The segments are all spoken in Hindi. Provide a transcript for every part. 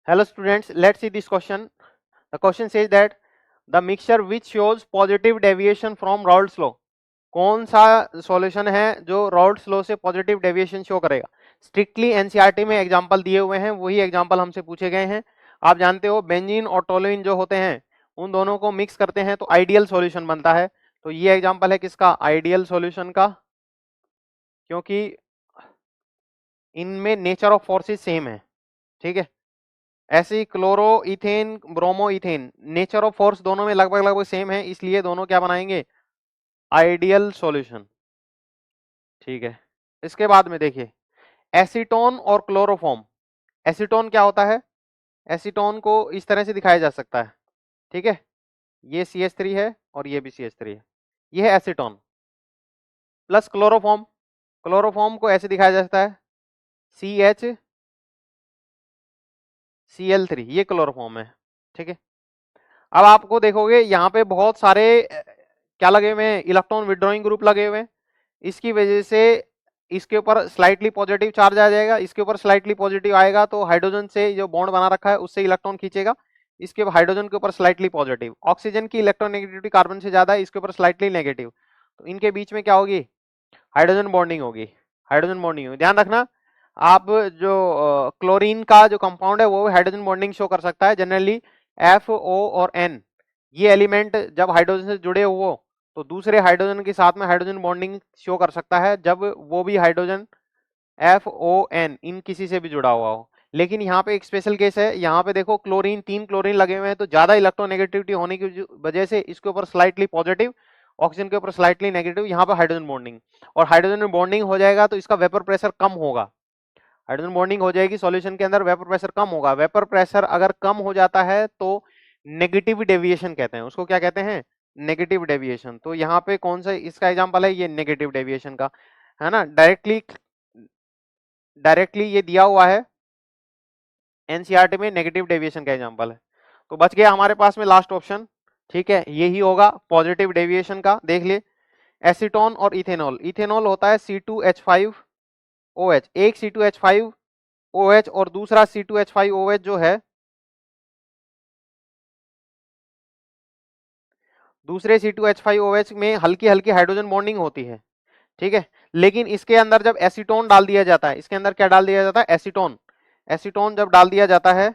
Hello students, let's see this question. The question says that the mixture which shows positive deviation from Raoult's law. कौन सा सॉल्यूशन है जो राउल्ट्स लॉ से पॉजिटिव डेविएशन शो करेगा? स्ट्रिक्टली एनसीईआरटी में एग्जांपल दिए हुए हैं, वही एग्जांपल हमसे पूछे गए हैं। आप जानते हो बेंजीन और टोलुइन जो होते हैं उन दोनों को मिक्स करते हैं तो आइडियल सॉल्यूशन बनता है। तो ये एग्जांपल है किसका? आइडियल सॉल्यूशन का, क्योंकि इनमें नेचर ऑफ फोर्सेस सेम है। ठीक है, ऐसे ही chloro ethane bromo ethane, nature of force दोनों में लगभग लगभग सेम है, इसलिए दोनों क्या बनाएंगे? Ideal solution. ठीक है, इसके बाद में देखिए एसीटोन और क्लोरोफॉर्म। एसीटोन क्या होता है? एसीटोन को इस तरह से दिखाया जा सकता है। ठीक है, ये CH3 है और ये भी CH3 है, ये है एसीटोन। प्लस क्लोरोफॉर्म, क्लोरोफॉर्म को ऐसे दिखाया जा सकता है CHCl3, ये क्लोरोफॉर्म है। ठीक है, अब आपको देखोगे यहाँ पे बहुत सारे क्या लगे हुए हैं? इलेक्ट्रॉन विड्रॉइंग ग्रुप लगे हुए हैं। इसकी वजह से इसके ऊपर स्लाइटली पॉजिटिव चार्ज आ जाएगा, इसके ऊपर स्लाइटली पॉजिटिव आएगा तो हाइड्रोजन से जो बॉन्ड बना रखा है उससे इलेक्ट्रॉन खींचेगा, इसके हाइड्रोजन के ऊपर स्लाइटली पॉजिटिव। ऑक्सीजन की इलेक्ट्रोनेगेटिविटी कार्बन से ज्यादा है, इसके ऊपर स्लाइटली नेगेटिव, तो इनके बीच में क्या होगी? हाइड्रोजन बॉन्डिंग होगी। हाइड्रोजन बॉन्डिंग होगी, ध्यान रखना। आप जो क्लोरीन का जो कंपाउंड है वो हाइड्रोजन बॉन्डिंग शो कर सकता है। जनरली FO और N, ये एलिमेंट जब हाइड्रोजन से जुड़े हुए हो तो दूसरे हाइड्रोजन के साथ में हाइड्रोजन बॉन्डिंग शो कर सकता है जब वो भी हाइड्रोजन FON इन किसी से भी जुड़ा हुआ हो। लेकिन यहाँ पे एक स्पेशल केस है, यहाँ पे देखो क्लोरीन, 3 क्लोरीन लगे हुए हैं तो ज्यादा इलेक्ट्रोनेगेटिविटी होने की वजह से इसके ऊपर स्लाइटली पॉजिटिव, ऑक्सीजन के ऊपर स्लाइटली नेगेटिव, यहाँ पे हाइड्रोजन बॉन्डिंग। और हाइड्रोजन में बॉन्डिंग हो जाएगा तो इसका वेपर प्रेशर कम होगा। हाइड्रोजन बॉन्डिंग हो जाएगी सॉल्यूशन के अंदर, वेपर प्रेशर कम होगा। वेपर प्रेशर अगर कम हो जाता है तो नेगेटिव डेविएशन कहते हैं उसको। क्या कहते हैं? Negative deviation. तो यहाँ पे कौन सा इसका एग्जांपल है? ये नेगेटिव डेविएशन का है ना। डायरेक्टली ये दिया हुआ है एनसीईआरटी में, नेगेटिव डेविएशन का एग्जांपल है। तो बच गया हमारे पास में लास्ट ऑप्शन। ठीक है, यही होगा पॉजिटिव डेविएशन का। देख लिए एसीटोन और इथेनॉल। इथेनॉल होता है C2H5OH, एक C2H5OH और दूसरा C2H5OH जो है, दूसरे C2H5OH में हल्की हल्की हाइड्रोजन बॉन्डिंग होती है। ठीक है, लेकिन इसके अंदर जब एसीटोन डाल दिया जाता है, इसके अंदर क्या डाल दिया जाता है? एसीटोन। एसीटोन जब डाल दिया जाता है,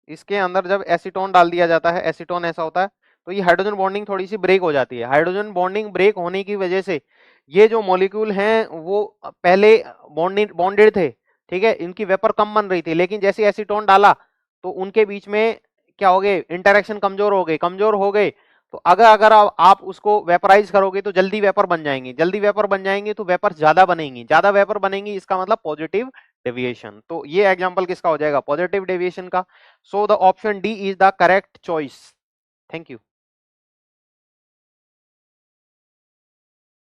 इसके अंदर जब एसीटोन डाल दिया जाता है, एसीटोन ऐसा होता है तो ये हाइड्रोजन बॉन्डिंग थोड़ी सी ब्रेक हो जाती है। हाइड्रोजन बॉन्डिंग ब्रेक होने की वजह से ये जो मॉलिक्यूल हैं वो पहले बॉन्डेड थे, ठीक है, इनकी वेपर कम बन रही थी, लेकिन जैसे एसीटोन डाला तो उनके बीच में क्या हो गए? इंटरेक्शन कमजोर हो गए। कमजोर हो गए तो अगर अगर आप उसको वेपराइज करोगे तो जल्दी वेपर बन जाएंगी। जल्दी वेपर बन जाएंगी तो वेपर ज्यादा बनेंगी। ज्यादा वेपर बनेंगी इसका मतलब पॉजिटिव डेविएशन। तो ये एग्जांपल किसका हो जाएगा? पॉजिटिव डेविएशन का। So the option D is the correct choice. Thank you.